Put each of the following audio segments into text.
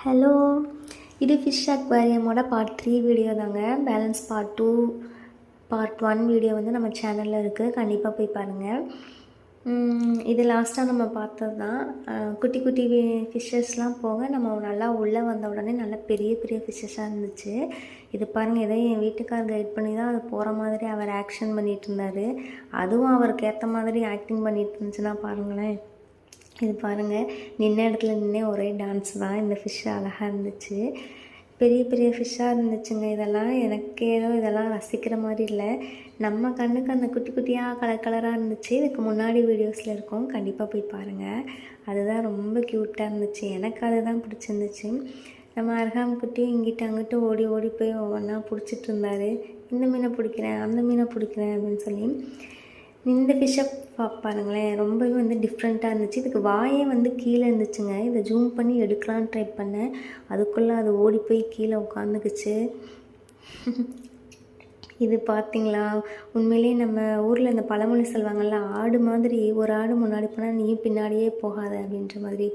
Hello, இது fish அக்வாரியமோட part 3 video தாங்க. Balance part 2 part 1 video வந்து நம்ம சேனலில் இருக்குது. கண்டிப்பாக போய் பாருங்கள். இது லாஸ்ட்டாக நம்ம பார்த்தது தான். குட்டி குட்டி ஃபிஷ்ஷஸ்லாம் போக நம்ம நல்லா உள்ளே வந்த உடனே நல்லா பெரிய பெரிய ஃபிஷ்ஷஸாக இருந்துச்சு. இது பாருங்கள், எதோ என் வீட்டுக்கார் கைட் பண்ணி தான் அது போகிற மாதிரி அவர் ஆக்ஷன் பண்ணிகிட்டு இருந்தார். அதுவும் அவருக்கு ஏற்ற மாதிரி ஆக்டிங் பண்ணிகிட்டு இருந்துச்சுன்னா பாருங்களேன். இது பாருங்கள், நின்ன இடத்துல நின்னே ஒரே டான்ஸ் தான். இந்த ஃபிஷ்ஷு அழகாக இருந்துச்சு, பெரிய பெரிய ஃபிஷ்ஷாக இருந்துச்சுங்க. இதெல்லாம் எனக்கு ஏதோ இதெல்லாம் ரசிக்கிற மாதிரி இல்லை, நம்ம கண்ணுக்கு அந்த குட்டி குட்டியாக கலர் கலராக இருந்துச்சு. இதுக்கு முன்னாடி வீடியோஸில் இருக்கும், கண்டிப்பாக போய் பாருங்கள். அதுதான் ரொம்ப க்யூட்டாக இருந்துச்சு, எனக்கு அதுதான் பிடிச்சிருந்துச்சு. நம்ம அர்ஹாம் குட்டியும் இங்கிட்ட அங்கிட்ட ஓடி ஓடி போய் ஒவ்வொன்றா பிடிச்சிட்டு இருந்தார். இந்த மீனை பிடிக்கிறேன், அந்த மீனை பிடிக்கிறேன் அப்படின்னு சொல்லி. இந்த ஃபிஷ்ஷை பாருங்களேன், ரொம்பவே வந்து டிஃப்ரெண்ட்டாக இருந்துச்சு. இதுக்கு வாயே வந்து கீழே இருந்துச்சுங்க. இதை ஜூம் பண்ணி எடுக்கலான்னு ட்ரை பண்ணேன், அதுக்குள்ளே அது ஓடி போய் கீழே உட்காந்துக்குச்சு. இது பார்த்திங்களா, உண்மையிலே நம்ம ஊரில் இந்த பழமொழி சொல்லுவாங்கள்ல, ஆடு மாதிரி ஒரு ஆடு முன்னாடி போனால் நீயும் பின்னாடியே போகாத அப்படின்ற மாதிரி.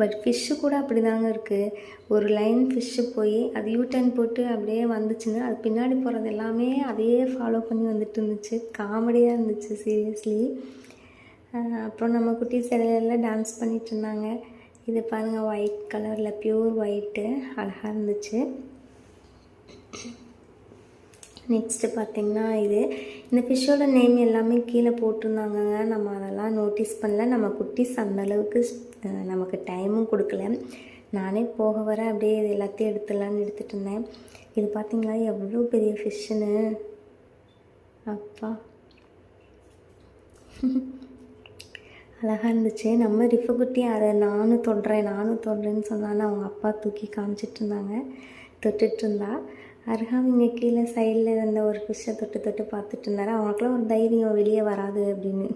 பட் ஃபிஷ்ஷு கூட அப்படி தாங்க இருக்குது. ஒரு லைன் ஃபிஷ்ஷு போய் அது யூட்டர்ன் போட்டு அப்படியே வந்துச்சுன்னா அது பின்னாடி போகிறது எல்லாமே அதையே ஃபாலோ பண்ணி வந்துட்டு இருந்துச்சு. காமெடியாக இருந்துச்சு சீரியஸ்லி. அப்புறம் நம்ம குட்டி சிலையெல்லாம் டான்ஸ் பண்ணிகிட்டு இருந்தாங்க. இது பாருங்கள், ஒயிட் கலரில் ப்யூர் ஒயிட்டு அழகாக இருந்துச்சு. நெக்ஸ்ட்டு பார்த்திங்கன்னா இந்த ஃபிஷ்ஷோட நேம் எல்லாமே கீழே போட்டிருந்தாங்கங்க. நம்ம அதெல்லாம் நோட்டீஸ் பண்ணல. நம்ம குட்டீஸ் அந்தளவுக்கு நமக்கு டைமும் கொடுக்கல. நானே போக வர அப்படியே இது எல்லாத்தையும் எடுத்துடலான்னு எடுத்துகிட்டு இருந்தேன். இது பார்த்திங்களா எவ்வளோ பெரிய ஃபிஷ்ஷுன்னு, அப்பா அழகாக இருந்துச்சு. நம்ம ரிஃபு குட்டி அதை நானும் தொடுறேன்னு சொன்னான்னு அவங்க அப்பா தூக்கி காமிச்சிட்டு இருந்தாங்க, தொட்டுட்டு இருந்தா. அர்ஹாம் இங்கே கீழே சைடில் இருந்த ஒரு ஃபிஷ்ஷை தொட்டு பார்த்துட்டு இருந்தார். அவங்களுக்குலாம் ஒரு தைரியம் வெளியே வராது அப்படின்னு.